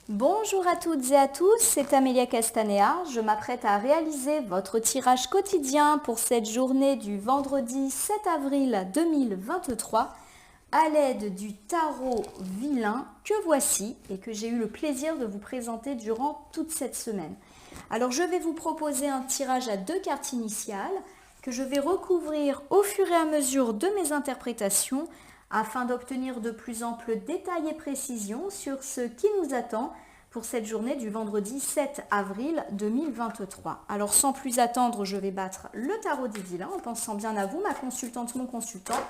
Bonjour à toutes et à tous, c'est Amélia Castanea. Je m'apprête à réaliser votre tirage quotidien pour cette journée du vendredi 7 avril 2023 à l'aide du tarot vilain que voici et que j'ai eu le plaisir de vous présenter durant toute cette semaine. Alors je vais vous proposer un tirage à 2 cartes initiales que je vais recouvrir au fur et à mesure de mes interprétations afin d'obtenir de plus amples détails et précisions sur ce qui nous attend pour cette journée du vendredi 7 avril 2023. Alors sans plus attendre, je vais battre le tarot des vilains en pensant bien à vous, ma consultante, mon consultant.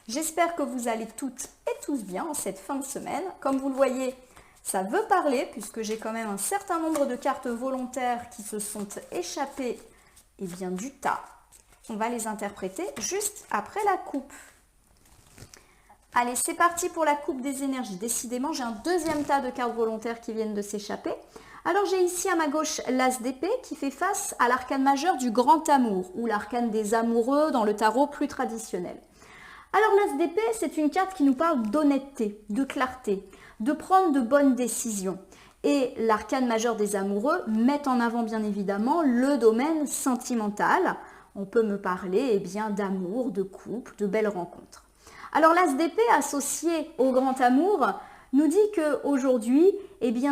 J'espère que vous allez toutes et tous bien en cette fin de semaine. Comme vous le voyez, ça veut parler puisque j'ai quand même un certain nombre de cartes volontaires qui se sont échappées du tas. On va les interpréter juste après la coupe. Allez, c'est parti pour la coupe des énergies. Décidément, j'ai un deuxième tas de cartes volontaires qui viennent de s'échapper. Alors, j'ai ici à ma gauche l'As d'épée qui fait face à l'arcane majeur du grand amour ou l'arcane des amoureux dans le tarot plus traditionnel. Alors, l'As d'épée, c'est une carte qui nous parle d'honnêteté, de clarté, de prendre de bonnes décisions. Et l'arcane majeur des amoureux met en avant bien évidemment le domaine sentimental. On peut me parler d'amour, de couple, de belles rencontres. Alors l'As d'épée associé au grand amour nous dit qu'aujourd'hui,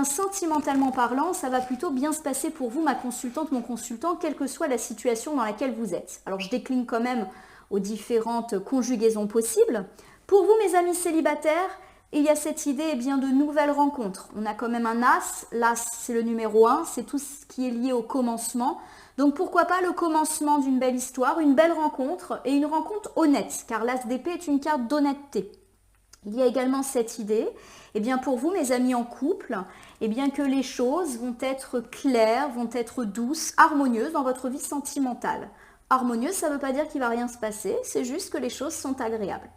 sentimentalement parlant, ça va plutôt bien se passer pour vous, ma consultante, mon consultant, quelle que soit la situation dans laquelle vous êtes. Alors je décline quand même aux différentes conjugaisons possibles. Pour vous, mes amis célibataires, il y a cette idée de nouvelles rencontres. On a quand même un As, l'As c'est le numéro 1, c'est tout ce qui est lié au commencement. Donc pourquoi pas le commencement d'une belle histoire, une belle rencontre et une rencontre honnête, car l'As d'épée est une carte d'honnêteté. Il y a également cette idée, pour vous mes amis en couple, que les choses vont être claires, vont être douces, harmonieuses dans votre vie sentimentale. Harmonieuse, ça ne veut pas dire qu'il ne va rien se passer, c'est juste que les choses sont agréables.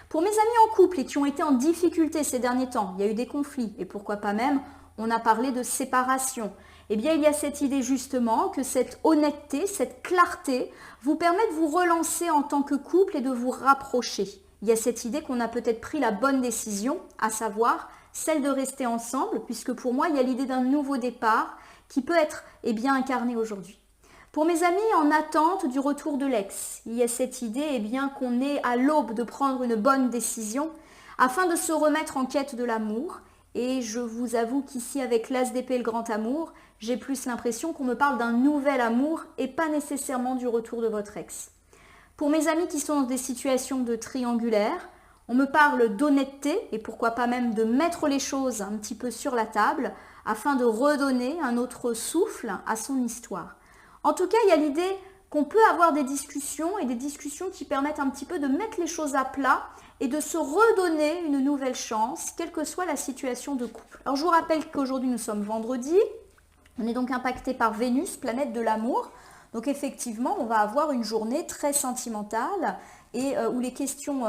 Pour mes amis en couple et qui ont été en difficulté ces derniers temps, il y a eu des conflits et pourquoi pas même, on a parlé de séparation. Il y a cette idée justement que cette honnêteté, cette clarté vous permet de vous relancer en tant que couple et de vous rapprocher. Il y a cette idée qu'on a peut-être pris la bonne décision, à savoir celle de rester ensemble, puisque pour moi, il y a l'idée d'un nouveau départ qui peut être incarné aujourd'hui. Pour mes amis en attente du retour de l'ex, il y a cette idée qu'on est à l'aube de prendre une bonne décision afin de se remettre en quête de l'amour. Et je vous avoue qu'ici, avec l'As d'épée et le grand amour, j'ai plus l'impression qu'on me parle d'un nouvel amour et pas nécessairement du retour de votre ex. Pour mes amis qui sont dans des situations de triangulaire, on me parle d'honnêteté et pourquoi pas même de mettre les choses un petit peu sur la table afin de redonner un autre souffle à son histoire. En tout cas, il y a l'idée qu'on peut avoir des discussions et des discussions qui permettent un petit peu de mettre les choses à plat et de se redonner une nouvelle chance, quelle que soit la situation de couple. Alors je vous rappelle qu'aujourd'hui nous sommes vendredi, on est donc impacté par Vénus, planète de l'amour. Donc effectivement, on va avoir une journée très sentimentale et où les questions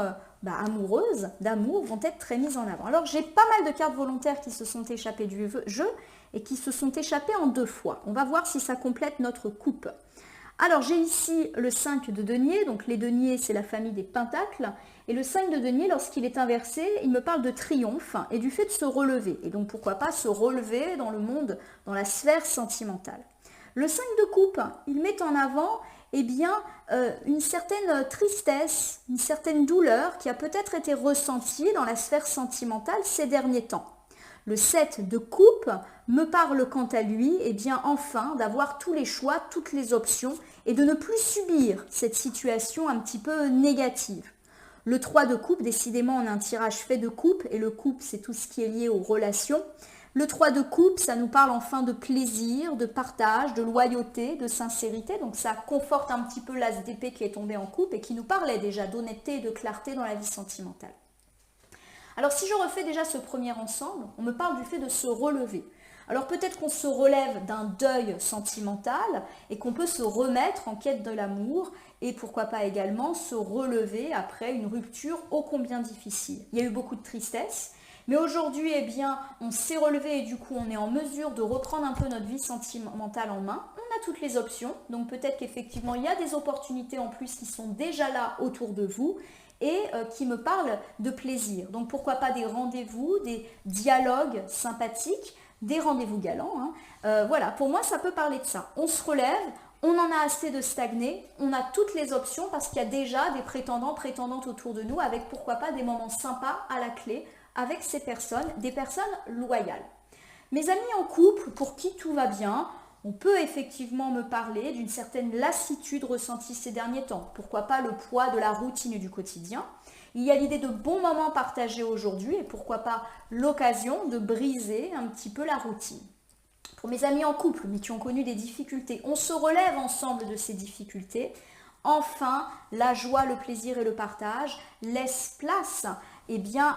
amoureuses, d'amour, vont être très mises en avant. Alors j'ai pas mal de cartes volontaires qui se sont échappées du jeu et qui se sont échappées en 2 fois. On va voir si ça complète notre coupe. Alors j'ai ici le 5 de denier, donc les deniers c'est la famille des pentacles, et le 5 de denier lorsqu'il est inversé, il me parle de triomphe et du fait de se relever, et donc pourquoi pas se relever dans le monde, dans la sphère sentimentale. Le 5 de coupe, il met en avant une certaine tristesse, une certaine douleur qui a peut-être été ressentie dans la sphère sentimentale ces derniers temps. Le 7 de coupe me parle quant à lui, enfin, d'avoir tous les choix, toutes les options et de ne plus subir cette situation un petit peu négative. Le 3 de coupe, décidément, on a un tirage fait de coupe et le coupe, c'est tout ce qui est lié aux relations. Le 3 de coupe, ça nous parle enfin de plaisir, de partage, de loyauté, de sincérité. Donc ça conforte un petit peu l'As d'épée qui est tombé en coupe et qui nous parlait déjà d'honnêteté et de clarté dans la vie sentimentale. Alors si je refais déjà ce premier ensemble, on me parle du fait de se relever. Alors peut-être qu'on se relève d'un deuil sentimental et qu'on peut se remettre en quête de l'amour et pourquoi pas également se relever après une rupture ô combien difficile. Il y a eu beaucoup de tristesse, mais aujourd'hui on s'est relevé et du coup on est en mesure de reprendre un peu notre vie sentimentale en main. On a toutes les options, donc peut-être qu'effectivement il y a des opportunités en plus qui sont déjà là autour de vous et qui me parlent de plaisir. Donc pourquoi pas des rendez-vous, des dialogues sympathiques, des rendez-vous galants, hein. Voilà, pour moi, ça peut parler de ça. On se relève, on en a assez de stagner, on a toutes les options parce qu'il y a déjà des prétendants, prétendantes autour de nous avec pourquoi pas des moments sympas à la clé avec ces personnes, des personnes loyales. Mes amis en couple, pour qui tout va bien, on peut effectivement me parler d'une certaine lassitude ressentie ces derniers temps. Pourquoi pas le poids de la routine et du quotidien. Il y a l'idée de bons moments partagés aujourd'hui et pourquoi pas l'occasion de briser un petit peu la routine. Pour mes amis en couple, mais qui ont connu des difficultés, on se relève ensemble de ces difficultés. Enfin, la joie, le plaisir et le partage laissent place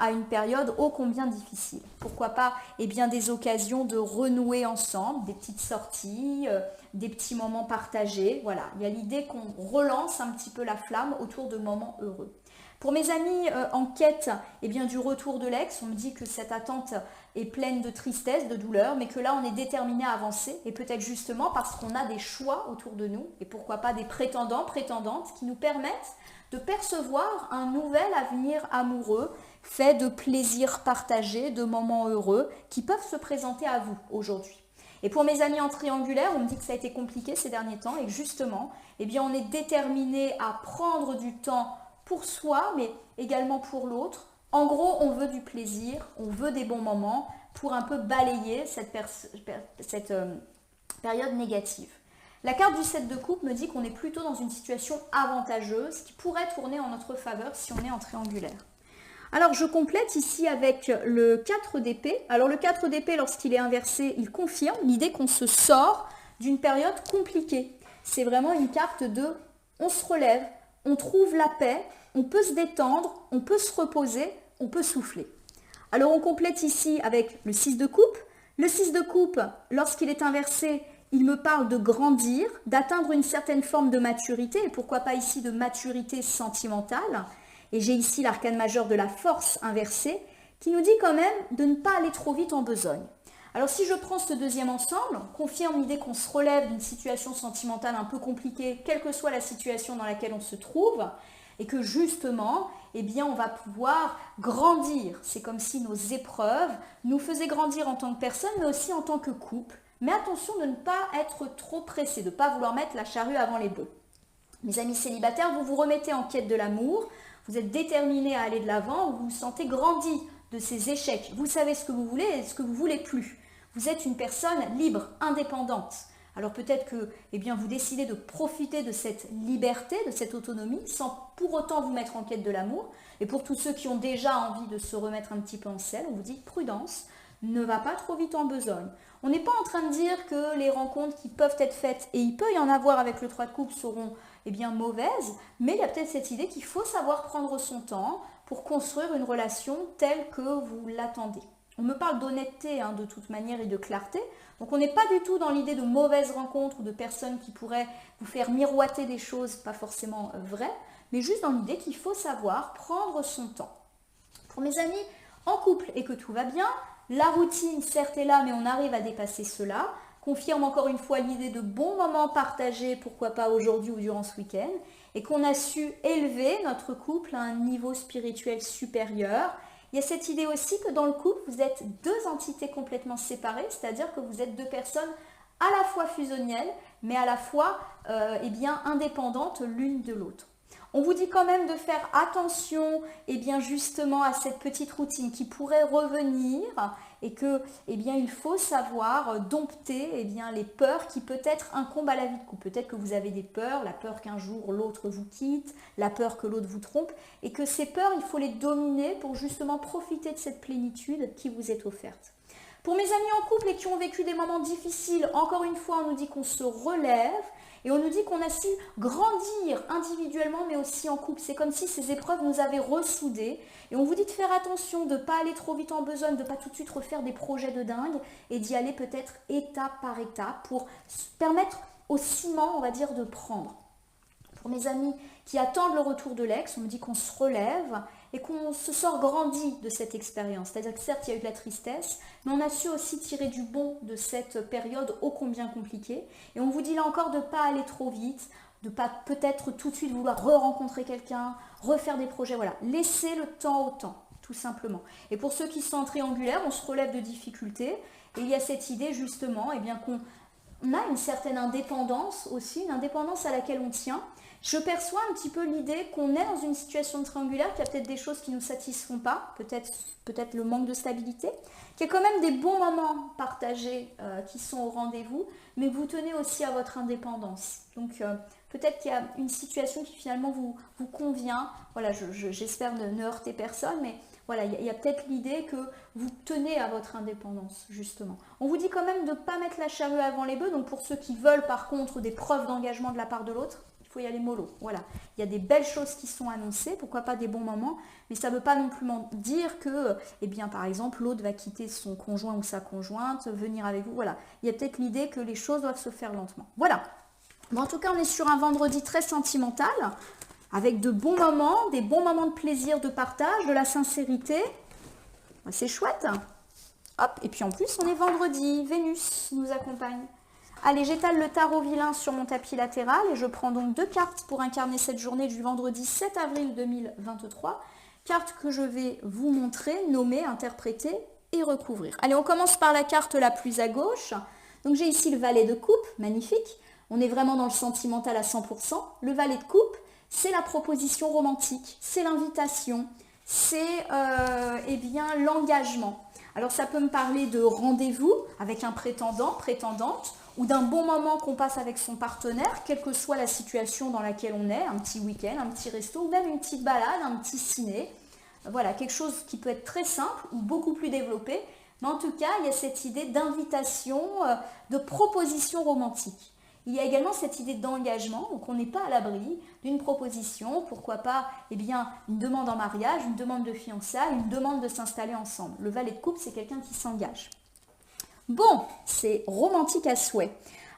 à une période ô combien difficile. Pourquoi pas des occasions de renouer ensemble, des petites sorties, des petits moments partagés. Voilà, il y a l'idée qu'on relance un petit peu la flamme autour de moments heureux. Pour mes amis en quête du retour de l'ex, on me dit que cette attente est pleine de tristesse, de douleur, mais que là on est déterminé à avancer et peut-être justement parce qu'on a des choix autour de nous et pourquoi pas des prétendants, prétendantes qui nous permettent de percevoir un nouvel avenir amoureux fait de plaisirs partagés, de moments heureux qui peuvent se présenter à vous aujourd'hui. Et pour mes amis en triangulaire, on me dit que ça a été compliqué ces derniers temps et que justement, on est déterminé à prendre du temps pour soi, mais également pour l'autre. En gros, on veut du plaisir, on veut des bons moments pour un peu balayer cette période négative. La carte du 7 de coupe me dit qu'on est plutôt dans une situation avantageuse qui pourrait tourner en notre faveur si on est en triangulaire. Alors, je complète ici avec le 4 d'épée. Alors, le 4 d'épée, lorsqu'il est inversé, il confirme l'idée qu'on se sort d'une période compliquée. C'est vraiment une carte de « on se relève », on trouve la paix, on peut se détendre, on peut se reposer, on peut souffler. Alors on complète ici avec le 6 de coupe. Le 6 de coupe, lorsqu'il est inversé, il me parle de grandir, d'atteindre une certaine forme de maturité, et pourquoi pas ici de maturité sentimentale. Et j'ai ici l'arcane majeur de la force inversée, qui nous dit quand même de ne pas aller trop vite en besogne. Alors si je prends ce deuxième ensemble, on confirme l'idée qu'on se relève d'une situation sentimentale un peu compliquée, quelle que soit la situation dans laquelle on se trouve, et que justement, on va pouvoir grandir. C'est comme si nos épreuves nous faisaient grandir en tant que personne, mais aussi en tant que couple. Mais attention de ne pas être trop pressé, de ne pas vouloir mettre la charrue avant les bœufs. Mes amis célibataires, vous vous remettez en quête de l'amour, vous êtes déterminés à aller de l'avant, vous vous sentez grandi de ces échecs. Vous savez ce que vous voulez et ce que vous ne voulez plus. Vous êtes une personne libre, indépendante. Alors peut-être que vous décidez de profiter de cette liberté, de cette autonomie, sans pour autant vous mettre en quête de l'amour. Et pour tous ceux qui ont déjà envie de se remettre un petit peu en selle, on vous dit prudence, ne va pas trop vite en besogne. On n'est pas en train de dire que les rencontres qui peuvent être faites, et il peut y en avoir avec le 3 de coupe, seront mauvaises, mais il y a peut-être cette idée qu'il faut savoir prendre son temps pour construire une relation telle que vous l'attendez. On me parle d'honnêteté de toute manière et de clarté. Donc on n'est pas du tout dans l'idée de mauvaises rencontres ou de personnes qui pourraient vous faire miroiter des choses pas forcément vraies, mais juste dans l'idée qu'il faut savoir prendre son temps. Pour mes amis en couple et que tout va bien, la routine certes est là, mais on arrive à dépasser cela. Confirme encore une fois l'idée de bons moments partagés, pourquoi pas aujourd'hui ou durant ce week-end, et qu'on a su élever notre couple à un niveau spirituel supérieur. Il y a cette idée aussi que dans le couple, vous êtes deux entités complètement séparées, c'est-à-dire que vous êtes deux personnes à la fois fusionnelles, mais à la fois indépendantes l'une de l'autre. On vous dit quand même de faire attention justement à cette petite routine qui pourrait revenir et que il faut savoir dompter les peurs qui peut-être incombent à la vie de couple. Peut-être que vous avez des peurs, la peur qu'un jour l'autre vous quitte, la peur que l'autre vous trompe, et que ces peurs, il faut les dominer pour justement profiter de cette plénitude qui vous est offerte. Pour mes amis en couple et qui ont vécu des moments difficiles, encore une fois, on nous dit qu'on se relève et on nous dit qu'on a su grandir individuellement mais aussi en couple. C'est comme si ces épreuves nous avaient ressoudés et on vous dit de faire attention, de ne pas aller trop vite en besogne, de ne pas tout de suite refaire des projets de dingue et d'y aller peut-être étape par étape pour permettre au ciment, on va dire, de prendre. Pour mes amis qui attendent le retour de l'ex, on me dit qu'on se relève et qu'on se sort grandi de cette expérience. C'est-à-dire que certes, il y a eu de la tristesse, mais on a su aussi tirer du bon de cette période ô combien compliquée. Et on vous dit là encore de ne pas aller trop vite, de ne pas peut-être tout de suite vouloir re-rencontrer quelqu'un, refaire des projets. Voilà, laissez le temps au temps, tout simplement. Et pour ceux qui sont en triangulaire, on se relève de difficultés Et il y a cette idée justement eh bien, qu'on a une certaine indépendance aussi, une indépendance à laquelle on tient. Je perçois un petit peu l'idée qu'on est dans une situation triangulaire, qu'il y a peut-être des choses qui ne nous satisfont pas, peut-être le manque de stabilité, qu'il y a quand même des bons moments partagés qui sont au rendez-vous, mais vous tenez aussi à votre indépendance. Donc peut-être qu'il y a une situation qui finalement vous convient. Voilà, j'espère ne heurter personne, mais voilà, il y a peut-être l'idée que vous tenez à votre indépendance, justement. On vous dit quand même de ne pas mettre la charrue avant les bœufs, donc pour ceux qui veulent par contre des preuves d'engagement de la part de l'autre, il faut y aller mollo. Voilà, il y a des belles choses qui sont annoncées, pourquoi pas des bons moments, mais ça ne veut pas non plus dire que, eh bien, par exemple, l'autre va quitter son conjoint ou sa conjointe, venir avec vous. Voilà, il y a peut-être l'idée que les choses doivent se faire lentement. Voilà. Bon, en tout cas, on est sur un vendredi très sentimental, avec de bons moments, des bons moments de plaisir, de partage, de la sincérité. C'est chouette. Hop, et puis en plus, on est vendredi, Vénus nous accompagne. Allez, j'étale le tarot vilain sur mon tapis latéral et je prends donc 2 cartes pour incarner cette journée du vendredi 7 avril 2023. Cartes que je vais vous montrer, nommer, interpréter et recouvrir. Allez, on commence par la carte la plus à gauche. Donc j'ai ici le valet de coupe, magnifique. On est vraiment dans le sentimental à 100%. Le valet de coupe, c'est la proposition romantique, c'est l'invitation, c'est eh bien l'engagement. Alors ça peut me parler de rendez-vous avec un prétendant, prétendante, ou d'un bon moment qu'on passe avec son partenaire, quelle que soit la situation dans laquelle on est, un petit week-end, un petit resto, ou même une petite balade, un petit ciné. Voilà, quelque chose qui peut être très simple ou beaucoup plus développé. Mais en tout cas, il y a cette idée d'invitation, de proposition romantique. Il y a également cette idée d'engagement, donc on n'est pas à l'abri d'une proposition, pourquoi pas eh bien, une demande en mariage, une demande de fiançailles, une demande de s'installer ensemble. Le valet de coupe, c'est quelqu'un qui s'engage. Bon, c'est romantique à souhait.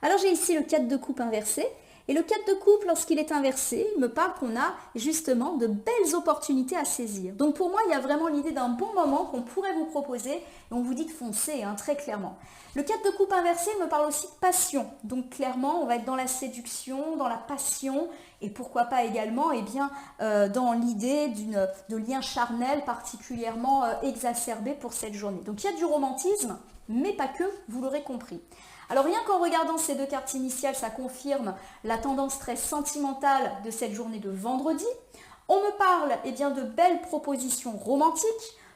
Alors j'ai ici le 4 de coupe inversé, et le 4 de coupe, lorsqu'il est inversé, il me parle qu'on a justement de belles opportunités à saisir. Donc pour moi, il y a vraiment l'idée d'un bon moment qu'on pourrait vous proposer, et on vous dit de foncer, hein, très clairement. Le 4 de coupe inversé me parle aussi de passion. Donc clairement, on va être dans la séduction, dans la passion, et pourquoi pas également eh bien, dans l'idée de lien charnel particulièrement exacerbé pour cette journée. Donc il y a du romantisme, mais pas que, vous l'aurez compris. Alors rien qu'en regardant ces 2 cartes initiales, ça confirme la tendance très sentimentale de cette journée de vendredi. On me parle eh bien, de belles propositions romantiques,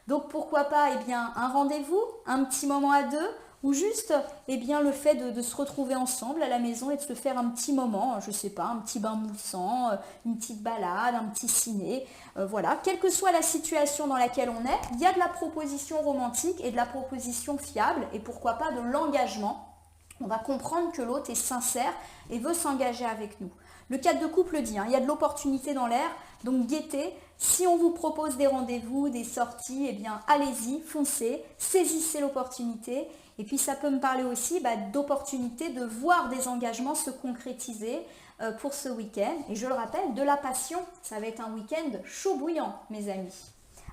donc pourquoi pas eh bien, un rendez-vous, un petit moment à deux, ou juste eh bien, le fait de se retrouver ensemble à la maison et de se faire un petit moment, je ne sais pas, un petit bain moussant, une petite balade, un petit ciné, voilà. Quelle que soit la situation dans laquelle on est, il y a de la proposition romantique et de la proposition fiable, et pourquoi pas de l'engagement. On va comprendre que l'autre est sincère et veut s'engager avec nous. Le 4 de coupe le dit, hein, il y a de l'opportunité dans l'air, donc guettez. Si on vous propose des rendez-vous, des sorties, eh bien allez-y, foncez, saisissez l'opportunité. Et puis ça peut me parler aussi d'opportunité de voir des engagements se concrétiser pour ce week-end. Et je le rappelle, de la passion, ça va être un week-end chaud bouillant, mes amis.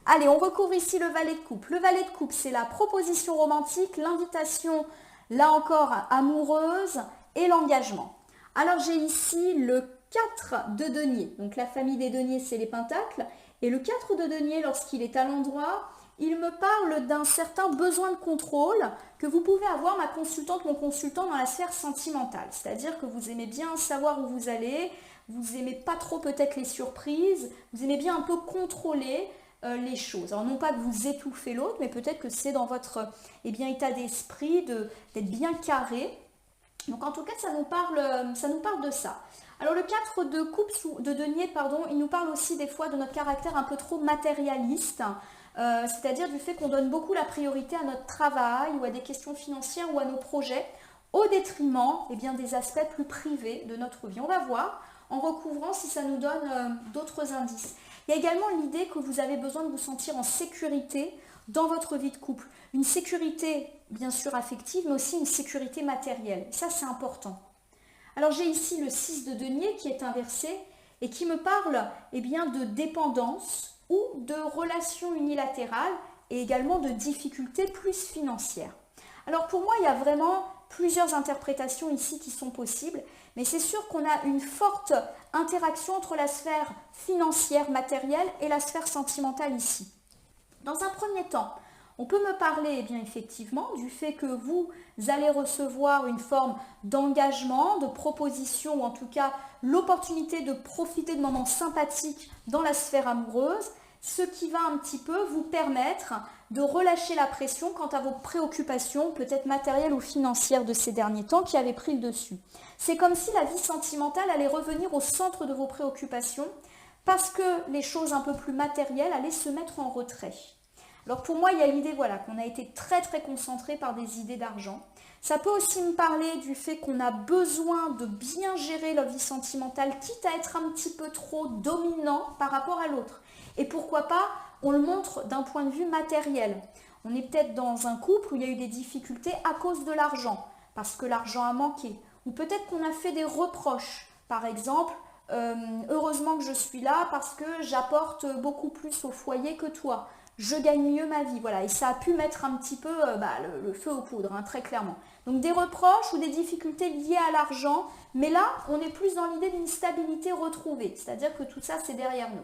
Allez, on recouvre ici le valet de coupe. Le valet de coupe, c'est la proposition romantique, l'invitation, là encore, amoureuse et l'engagement. Alors j'ai ici le 4 de denier. Donc la famille des deniers, c'est les pentacles. Et le 4 de denier, lorsqu'il est à l'endroit, il me parle d'un certain besoin de contrôle que vous pouvez avoir, ma consultante, mon consultant, dans la sphère sentimentale. C'est-à-dire que vous aimez bien savoir où vous allez, vous aimez pas trop peut-être les surprises, vous aimez bien un peu contrôler les choses. Alors non pas que vous étouffez l'autre, mais peut-être que c'est dans votre état d'esprit d'être bien carré. Donc en tout cas, ça nous parle de ça. Alors le 4 de coupe de denier, il nous parle aussi des fois de notre caractère un peu trop matérialiste, c'est-à-dire du fait qu'on donne beaucoup la priorité à notre travail ou à des questions financières ou à nos projets, au détriment des aspects plus privés de notre vie. On va voir en recouvrant si ça nous donne d'autres indices. Il y a également l'idée que vous avez besoin de vous sentir en sécurité dans votre vie de couple. Une sécurité bien sûr affective, mais aussi une sécurité matérielle. Ça, c'est important. Alors j'ai ici le 6 de denier qui est inversé et qui me parle de dépendance ou de relations unilatérales et également de difficultés plus financières. Alors pour moi, il y a vraiment plusieurs interprétations ici qui sont possibles, mais c'est sûr qu'on a une forte interaction entre la sphère financière, matérielle et la sphère sentimentale ici. Dans un premier temps, On peut me parler eh bien, effectivement du fait que vous allez recevoir une forme d'engagement, de proposition ou en tout cas l'opportunité de profiter de moments sympathiques dans la sphère amoureuse, ce qui va un petit peu vous permettre de relâcher la pression quant à vos préoccupations, peut-être matérielles ou financières de ces derniers temps qui avaient pris le dessus. C'est comme si la vie sentimentale allait revenir au centre de vos préoccupations parce que les choses un peu plus matérielles allaient se mettre en retrait. Alors pour moi, il y a l'idée voilà, qu'on a été très concentré par des idées d'argent. Ça peut aussi me parler du fait qu'on a besoin de bien gérer la vie sentimentale, quitte à être un petit peu trop dominant par rapport à l'autre. Et pourquoi pas, on le montre d'un point de vue matériel. On est peut-être dans un couple où il y a eu des difficultés à cause de l'argent, parce que l'argent a manqué. Ou peut-être qu'on a fait des reproches. Par exemple, heureusement que je suis là parce que j'apporte beaucoup plus au foyer que toi. Je gagne mieux ma vie, voilà, et ça a pu mettre un petit peu le feu aux poudres, hein, très clairement. Donc des reproches ou des difficultés liées à l'argent, mais là, on est plus dans l'idée d'une stabilité retrouvée, c'est-à-dire que tout ça, c'est derrière nous.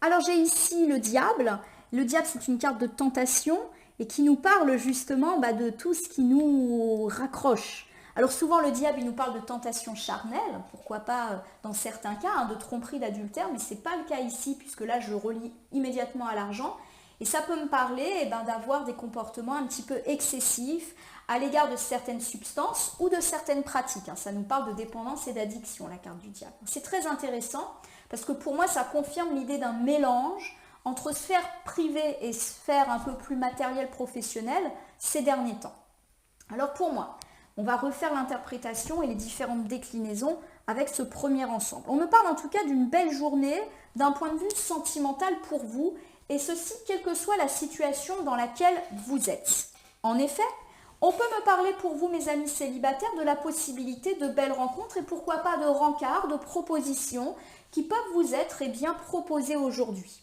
Alors j'ai ici le diable. Le diable, c'est une carte de tentation et qui nous parle justement de tout ce qui nous raccroche. Alors souvent le diable il nous parle de tentation charnelle, pourquoi pas dans certains cas, hein, de tromperie, d'adultère, mais ce n'est pas le cas ici puisque là je relie immédiatement à l'argent. Et ça peut me parler d'avoir des comportements un petit peu excessifs à l'égard de certaines substances ou de certaines pratiques. Hein. Ça nous parle de dépendance et d'addiction, la carte du diable. C'est très intéressant parce que pour moi ça confirme l'idée d'un mélange entre sphère privée et sphère un peu plus matérielle professionnelle ces derniers temps. Alors pour moi, on va refaire l'interprétation et les différentes déclinaisons avec ce premier ensemble. On me parle en tout cas d'une belle journée d'un point de vue sentimental pour vous, et ceci quelle que soit la situation dans laquelle vous êtes. En effet, on peut me parler pour vous, mes amis célibataires, de la possibilité de belles rencontres et pourquoi pas de rencarts, de propositions qui peuvent vous être bien proposées aujourd'hui.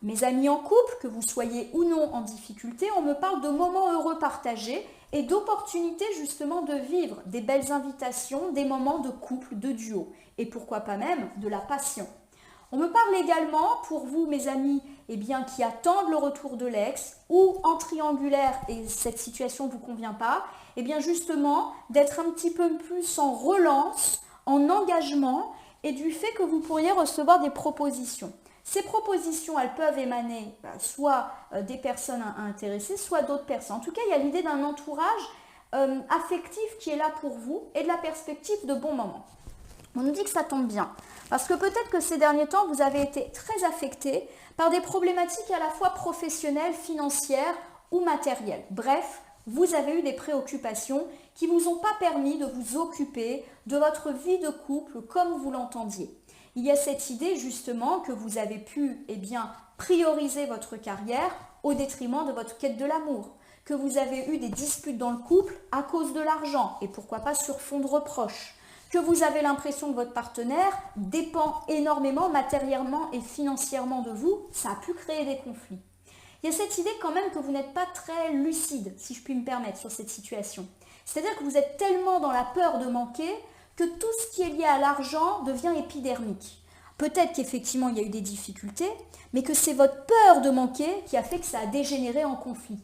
Mes amis en couple, que vous soyez ou non en difficulté, on me parle de moments heureux partagés et d'opportunités justement de vivre des belles invitations, des moments de couple, de duo et pourquoi pas même de la passion. On me parle également pour vous mes amis qui attendent le retour de l'ex ou en triangulaire et cette situation ne vous convient pas, justement d'être un petit peu plus en relance, en engagement et du fait que vous pourriez recevoir des propositions. Ces propositions, elles peuvent émaner soit des personnes intéressées, soit d'autres personnes. En tout cas, il y a l'idée d'un entourage affectif qui est là pour vous et de la perspective de bons moments. On nous dit que ça tombe bien, parce que peut-être que ces derniers temps, vous avez été très affecté par des problématiques à la fois professionnelles, financières ou matérielles. Bref, vous avez eu des préoccupations qui ne vous ont pas permis de vous occuper de votre vie de couple comme vous l'entendiez. Il y a cette idée justement que vous avez pu prioriser votre carrière au détriment de votre quête de l'amour, que vous avez eu des disputes dans le couple à cause de l'argent et pourquoi pas sur fond de reproches, que vous avez l'impression que votre partenaire dépend énormément matériellement et financièrement de vous, ça a pu créer des conflits. Il y a cette idée quand même que vous n'êtes pas très lucide, si je puis me permettre, sur cette situation. C'est-à-dire que vous êtes tellement dans la peur de manquer que tout ce qui est lié à l'argent devient épidermique. Peut-être qu'effectivement il y a eu des difficultés, mais que c'est votre peur de manquer qui a fait que ça a dégénéré en conflit.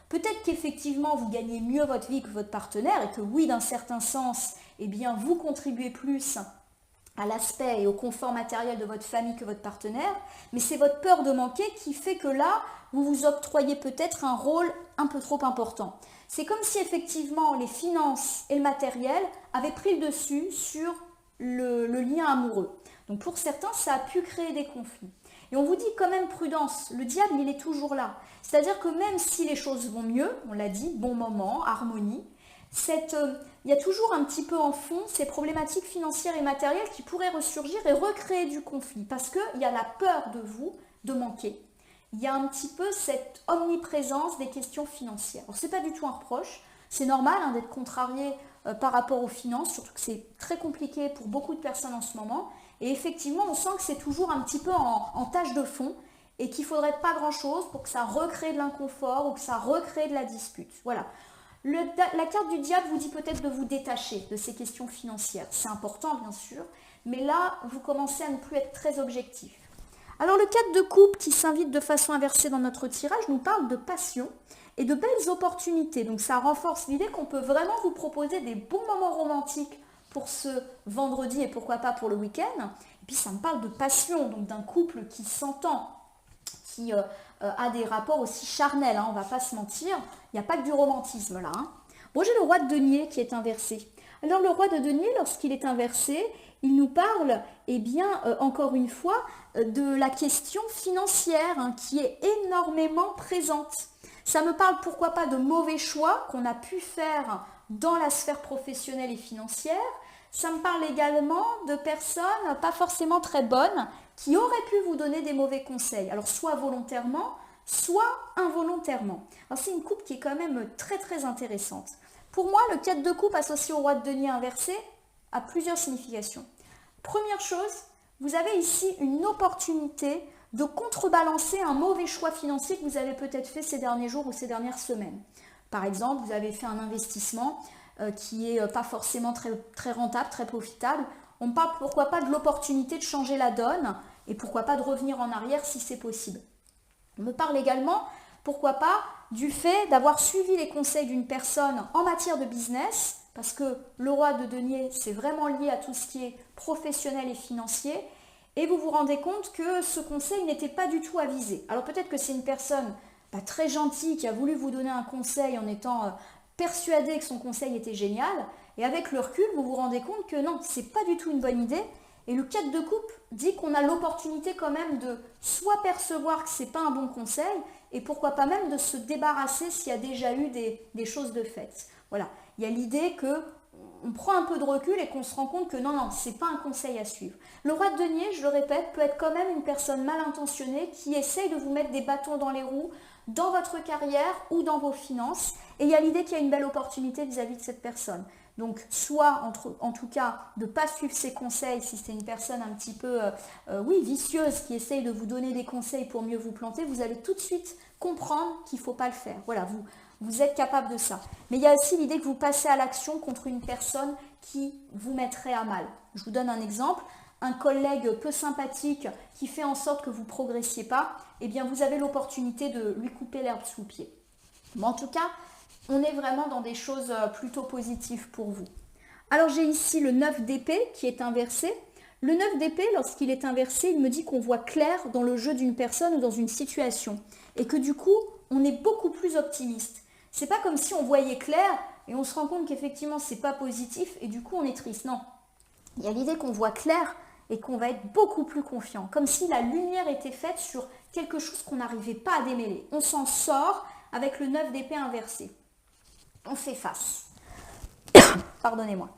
Peut-être qu'effectivement vous gagnez mieux votre vie que votre partenaire et que oui, d'un certain sens, vous contribuez plus à l'aspect et au confort matériel de votre famille que votre partenaire, mais c'est votre peur de manquer qui fait que là, vous vous octroyez peut-être un rôle un peu trop important. C'est comme si effectivement les finances et le matériel avaient pris le dessus sur le lien amoureux. Donc pour certains, ça a pu créer des conflits. Et on vous dit quand même prudence, le diable il est toujours là. C'est-à-dire que même si les choses vont mieux, on l'a dit, bon moment, harmonie, il y a toujours un petit peu en fond ces problématiques financières et matérielles qui pourraient ressurgir et recréer du conflit parce qu'il y a la peur de vous de manquer. Il y a un petit peu cette omniprésence des questions financières. Alors, ce n'est pas du tout un reproche, c'est normal d'être contrarié par rapport aux finances, surtout que c'est très compliqué pour beaucoup de personnes en ce moment. Et effectivement, on sent que c'est toujours un petit peu en tâche de fond et qu'il ne faudrait pas grand-chose pour que ça recrée de l'inconfort ou que ça recrée de la dispute. Voilà. La carte du diable vous dit peut-être de vous détacher de ces questions financières. C'est important, bien sûr, mais là, vous commencez à ne plus être très objectif. Alors le 4 de coupe qui s'invite de façon inversée dans notre tirage nous parle de passion et de belles opportunités. Donc ça renforce l'idée qu'on peut vraiment vous proposer des bons moments romantiques pour ce vendredi et pourquoi pas pour le week-end. Et puis ça me parle de passion, donc d'un couple qui s'entend, qui a des rapports aussi charnels, hein, on ne va pas se mentir, il n'y a pas que du romantisme là. Hein. Bon, j'ai le roi de denier qui est inversé. Alors le roi de denier, lorsqu'il est inversé, il nous parle, eh bien, encore une fois, de la question financière hein, qui est énormément présente. Ça me parle pourquoi pas de mauvais choix qu'on a pu faire dans la sphère professionnelle et financière. Ça me parle également de personnes pas forcément très bonnes qui auraient pu vous donner des mauvais conseils. Alors soit volontairement, soit involontairement. Alors c'est une coupe qui est quand même très très intéressante. Pour moi, le 4 de coupe associé au roi de denier inversé a plusieurs significations. Première chose, vous avez ici une opportunité de contrebalancer un mauvais choix financier que vous avez peut-être fait ces derniers jours ou ces dernières semaines. Par exemple, vous avez fait un investissement qui n'est pas forcément très rentable, très profitable. On parle pourquoi pas de l'opportunité de changer la donne et pourquoi pas de revenir en arrière si c'est possible. On me parle également, pourquoi pas, du fait d'avoir suivi les conseils d'une personne en matière de business, parce que le roi de denier, c'est vraiment lié à tout ce qui est professionnel et financier, et vous vous rendez compte que ce conseil n'était pas du tout avisé. Alors peut-être que c'est une personne très gentille qui a voulu vous donner un conseil en étant persuadée que son conseil était génial, et avec le recul, vous vous rendez compte que non, c'est pas du tout une bonne idée. Et le 4 de coupe dit qu'on a l'opportunité quand même de soit percevoir que ce n'est pas un bon conseil, et pourquoi pas même de se débarrasser s'il y a déjà eu des choses de fait. Voilà, il y a l'idée qu'on prend un peu de recul et qu'on se rend compte que non, ce n'est pas un conseil à suivre. Le roi de denier, je le répète, peut être quand même une personne mal intentionnée qui essaye de vous mettre des bâtons dans les roues dans votre carrière ou dans vos finances. Et il y a l'idée qu'il y a une belle opportunité vis-à-vis de cette personne. Donc, soit, en tout cas, de ne pas suivre ses conseils si c'est une personne un petit peu, vicieuse, qui essaye de vous donner des conseils pour mieux vous planter, vous allez tout de suite comprendre qu'il ne faut pas le faire. Voilà, vous êtes capable de ça. Mais il y a aussi l'idée que vous passez à l'action contre une personne qui vous mettrait à mal. Je vous donne un exemple. Un collègue peu sympathique qui fait en sorte que vous ne progressiez pas, eh bien, vous avez l'opportunité de lui couper l'herbe sous le pied. Mais en tout cas, on est vraiment dans des choses plutôt positives pour vous. Alors j'ai ici le 9 d'épée qui est inversé. Le 9 d'épée, lorsqu'il est inversé, il me dit qu'on voit clair dans le jeu d'une personne ou dans une situation. Et que du coup, on est beaucoup plus optimiste. C'est pas comme si on voyait clair et on se rend compte qu'effectivement, c'est pas positif et du coup, on est triste. Non. Il y a l'idée qu'on voit clair et qu'on va être beaucoup plus confiant. Comme si la lumière était faite sur quelque chose qu'on n'arrivait pas à démêler. On s'en sort avec le 9 d'épée inversé. On fait face. Pardonnez-moi.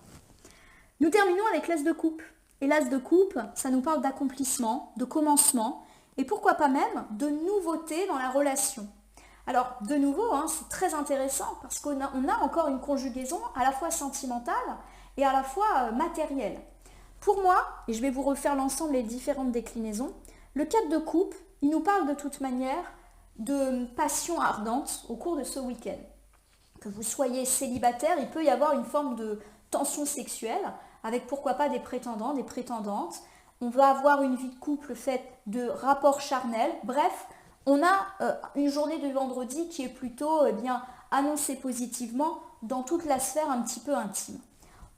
Nous terminons avec l'as de coupe. Et l'as de coupe, ça nous parle d'accomplissement, de commencement, et pourquoi pas même de nouveauté dans la relation. Alors, de nouveau, c'est très intéressant parce qu'on a encore une conjugaison à la fois sentimentale et à la fois matérielle. Pour moi, et je vais vous refaire l'ensemble des différentes déclinaisons, le 4 de coupe, il nous parle de toute manière de passion ardente au cours de ce week-end. Que vous soyez célibataire, il peut y avoir une forme de tension sexuelle avec pourquoi pas des prétendants, des prétendantes. On va avoir une vie de couple faite de rapports charnels. Bref, on a une journée de vendredi qui est plutôt annoncée positivement dans toute la sphère un petit peu intime.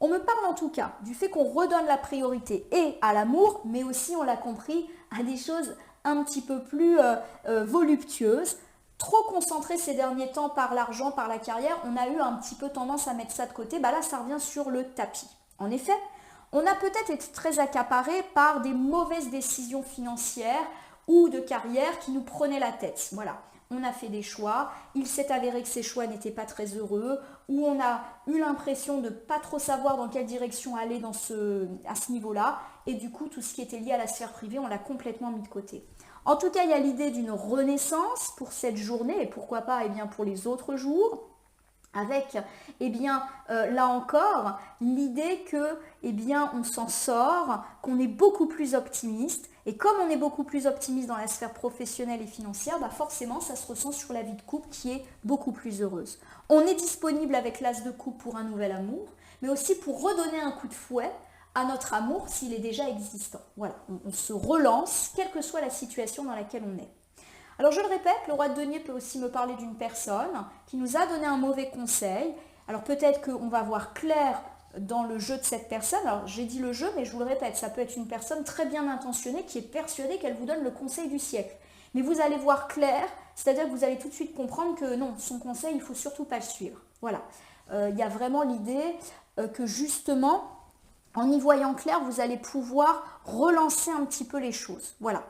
On me parle en tout cas du fait qu'on redonne la priorité et à l'amour, mais aussi, on l'a compris, à des choses un petit peu plus voluptueuses. Trop concentré ces derniers temps par l'argent, par la carrière, on a eu un petit peu tendance à mettre ça de côté. Là, ça revient sur le tapis. En effet, on a peut-être été très accaparé par des mauvaises décisions financières ou de carrière qui nous prenaient la tête. Voilà, on a fait des choix, il s'est avéré que ces choix n'étaient pas très heureux, ou on a eu l'impression de ne pas trop savoir dans quelle direction aller à ce niveau-là, et du coup, tout ce qui était lié à la sphère privée, on l'a complètement mis de côté. En tout cas, il y a l'idée d'une renaissance pour cette journée et pourquoi pas pour les autres jours, avec là encore l'idée que on s'en sort, qu'on est beaucoup plus optimiste. Et comme on est beaucoup plus optimiste dans la sphère professionnelle et financière, forcément ça se ressent sur la vie de couple qui est beaucoup plus heureuse. On est disponible avec l'as de coupe pour un nouvel amour, mais aussi pour redonner un coup de fouet à notre amour s'il est déjà existant. Voilà, on se relance, quelle que soit la situation dans laquelle on est. Alors je le répète, le roi de denier peut aussi me parler d'une personne qui nous a donné un mauvais conseil. Alors peut-être qu'on va voir clair dans le jeu de cette personne. Alors j'ai dit le jeu, mais je vous le répète, ça peut être une personne très bien intentionnée qui est persuadée qu'elle vous donne le conseil du siècle. Mais vous allez voir clair, c'est-à-dire que vous allez tout de suite comprendre que non, son conseil, il ne faut surtout pas le suivre. Voilà, il y a vraiment l'idée que justement, en y voyant clair, vous allez pouvoir relancer un petit peu les choses. Voilà.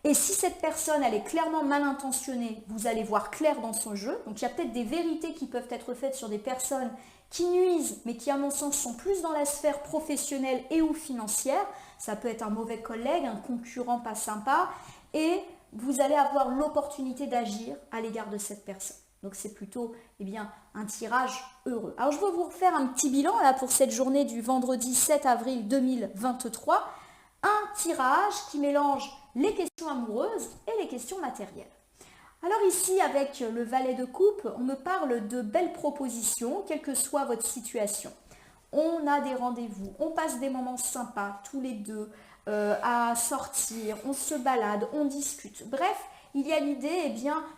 Et si cette personne, elle est clairement mal intentionnée, vous allez voir clair dans son jeu. Donc il y a peut-être des vérités qui peuvent être faites sur des personnes qui nuisent, mais qui à mon sens sont plus dans la sphère professionnelle et ou financière. Ça peut être un mauvais collègue, un concurrent pas sympa. Et vous allez avoir l'opportunité d'agir à l'égard de cette personne. Donc c'est plutôt un tirage heureux. Alors je vais vous refaire un petit bilan là, pour cette journée du vendredi 7 avril 2023. Un tirage qui mélange les questions amoureuses et les questions matérielles. Alors ici, avec le valet de coupe, on me parle de belles propositions, quelle que soit votre situation. On a des rendez-vous, on passe des moments sympas tous les deux à sortir, on se balade, on discute. Bref, il y a l'idée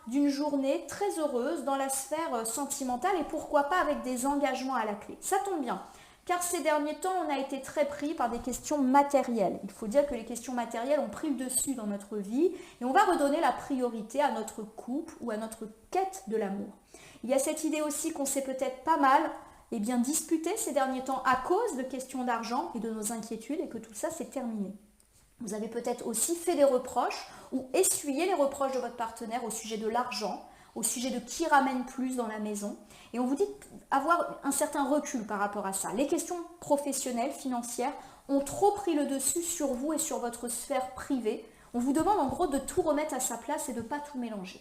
d'une journée très heureuse dans la sphère sentimentale et pourquoi pas avec des engagements à la clé. Ça tombe bien. Car ces derniers temps, on a été très pris par des questions matérielles. Il faut dire que les questions matérielles ont pris le dessus dans notre vie et on va redonner la priorité à notre couple ou à notre quête de l'amour. Il y a cette idée aussi qu'on s'est peut-être pas mal disputé ces derniers temps à cause de questions d'argent et de nos inquiétudes et que tout ça s'est terminé. Vous avez peut-être aussi fait des reproches ou essuyé les reproches de votre partenaire au sujet de l'argent, au sujet de qui ramène plus dans la maison. Et on vous dit avoir un certain recul par rapport à ça. Les questions professionnelles, financières, ont trop pris le dessus sur vous et sur votre sphère privée. On vous demande en gros de tout remettre à sa place et de ne pas tout mélanger.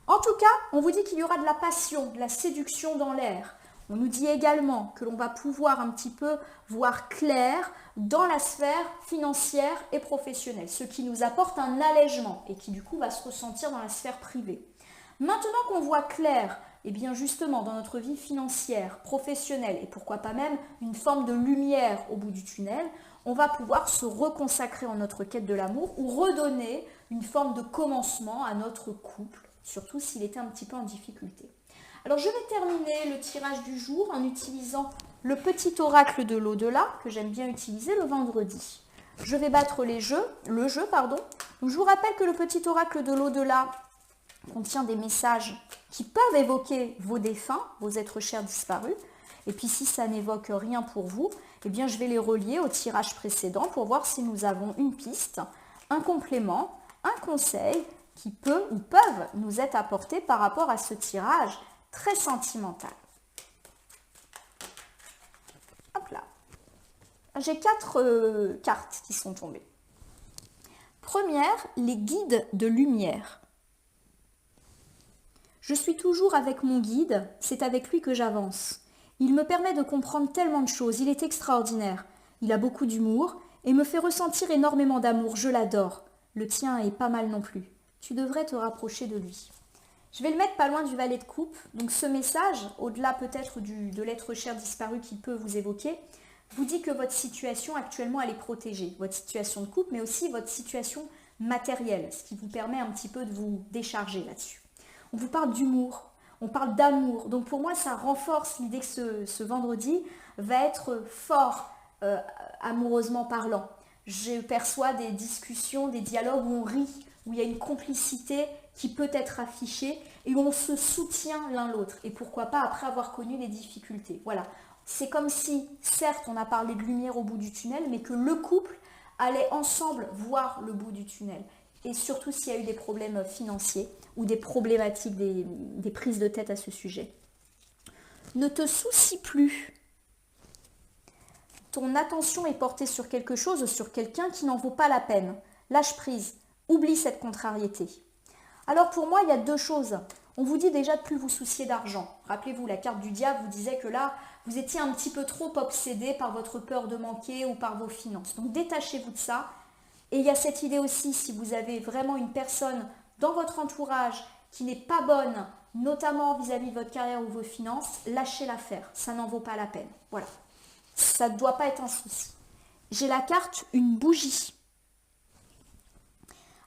En tout cas, on vous dit qu'il y aura de la passion, de la séduction dans l'air. On nous dit également que l'on va pouvoir un petit peu voir clair dans la sphère financière et professionnelle, ce qui nous apporte un allègement et qui du coup va se ressentir dans la sphère privée. Maintenant qu'on voit clair, justement dans notre vie financière, professionnelle et pourquoi pas même une forme de lumière au bout du tunnel, on va pouvoir se reconsacrer en notre quête de l'amour ou redonner une forme de commencement à notre couple, surtout s'il était un petit peu en difficulté. Alors je vais terminer le tirage du jour en utilisant le petit oracle de l'au-delà que j'aime bien utiliser le vendredi. Je vais battre le jeu. Donc, je vous rappelle que le petit oracle de l'au-delà contient des messages qui peuvent évoquer vos défunts, vos êtres chers disparus. Et puis si ça n'évoque rien pour vous, je vais les relier au tirage précédent pour voir si nous avons une piste, un complément, un conseil qui peut ou peuvent nous être apportés par rapport à ce tirage très sentimental. Hop là. J'ai 4 cartes qui sont tombées. Première, les guides de lumière. Je suis toujours avec mon guide, c'est avec lui que j'avance. Il me permet de comprendre tellement de choses, il est extraordinaire. Il a beaucoup d'humour et me fait ressentir énormément d'amour, je l'adore. Le tien est pas mal non plus. Tu devrais te rapprocher de lui. Je vais le mettre pas loin du valet de coupe. Donc ce message, au-delà peut-être de l'être cher disparu qui peut vous évoquer, vous dit que votre situation actuellement elle est protégée. Votre situation de couple, mais aussi votre situation matérielle, ce qui vous permet un petit peu de vous décharger là-dessus. On vous parle d'humour, on parle d'amour. Donc pour moi, ça renforce l'idée que ce vendredi va être fort amoureusement parlant. Je perçois des discussions, des dialogues où on rit, où il y a une complicité qui peut être affichée et où on se soutient l'un l'autre. Et pourquoi pas après avoir connu des difficultés. Voilà. C'est comme si, certes, on a parlé de lumière au bout du tunnel, mais que le couple allait ensemble voir le bout du tunnel. Et surtout s'il y a eu des problèmes financiers ou des problématiques, des prises de tête à ce sujet. Ne te soucie plus. Ton attention est portée sur quelque chose, sur quelqu'un qui n'en vaut pas la peine. Lâche prise. Oublie cette contrariété. Alors pour moi, il y a 2 choses. On vous dit déjà de plus vous soucier d'argent. Rappelez-vous, la carte du diable vous disait que là, vous étiez un petit peu trop obsédé par votre peur de manquer ou par vos finances. Donc détachez-vous de ça. Et il y a cette idée aussi, si vous avez vraiment une personne dans votre entourage qui n'est pas bonne, notamment vis-à-vis de votre carrière ou vos finances, lâchez l'affaire. Ça n'en vaut pas la peine. Voilà. Ça ne doit pas être un souci. j'ai la carte une bougie.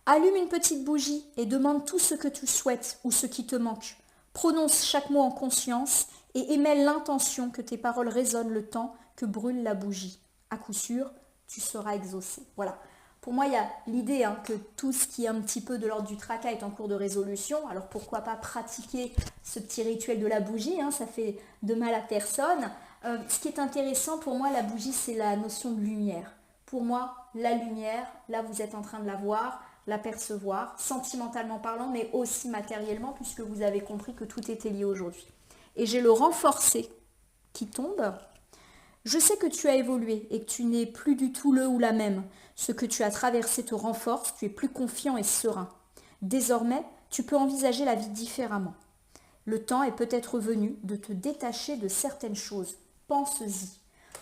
Allume une petite bougie et demande tout ce que tu souhaites ou ce qui te manque. Prononce chaque mot en conscience et émets l'intention que tes paroles résonnent le temps que brûle la bougie. À coup sûr, tu seras exaucé. Voilà. Pour moi, il y a l'idée que tout ce qui est un petit peu de l'ordre du tracas est en cours de résolution. Alors pourquoi pas pratiquer ce petit rituel de la bougie, ça fait de mal à personne. Ce qui est intéressant pour moi, la bougie, c'est la notion de lumière. Pour moi, la lumière, là vous êtes en train de la voir, l'apercevoir, sentimentalement parlant, mais aussi matériellement, puisque vous avez compris que tout était lié aujourd'hui. Et j'ai le renforcé qui tombe. Je sais que tu as évolué et que tu n'es plus du tout le ou la même. Ce que tu as traversé te renforce, tu es plus confiant et serein. Désormais, tu peux envisager la vie différemment. Le temps est peut-être venu de te détacher de certaines choses. Pense-y.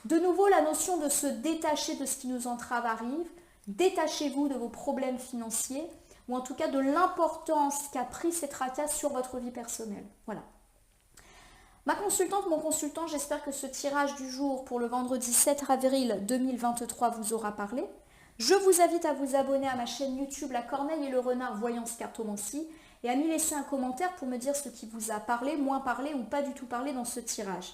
De nouveau, la notion de se détacher de ce qui nous entrave arrive. Détachez-vous de vos problèmes financiers ou en tout cas de l'importance qu'a pris ces tracas sur votre vie personnelle. Voilà. Ma consultante, mon consultant, j'espère que ce tirage du jour pour le vendredi 7 avril 2023 vous aura parlé. Je vous invite à vous abonner à ma chaîne YouTube La Corneille et le Renard Voyance Cartomancie et à m'y laisser un commentaire pour me dire ce qui vous a parlé, moins parlé ou pas du tout parlé dans ce tirage.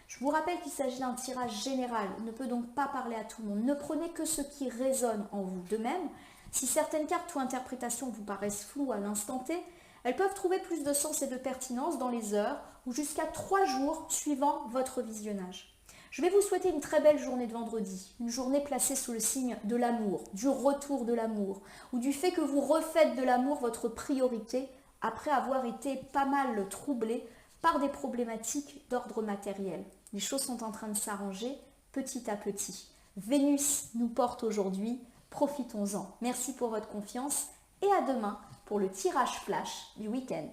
Je vous rappelle qu'il s'agit d'un tirage général, il ne peut donc pas parler à tout le monde. Ne prenez que ce qui résonne en vous. De même, si certaines cartes ou interprétations vous paraissent floues à l'instant T, elles peuvent trouver plus de sens et de pertinence dans les heures ou jusqu'à 3 jours suivant votre visionnage. Je vais vous souhaiter une très belle journée de vendredi, une journée placée sous le signe de l'amour, du retour de l'amour, ou du fait que vous refaites de l'amour votre priorité après avoir été pas mal troublé par des problématiques d'ordre matériel. Les choses sont en train de s'arranger petit à petit. Vénus nous porte aujourd'hui, profitons-en. Merci pour votre confiance et à demain pour le tirage flash du week-end.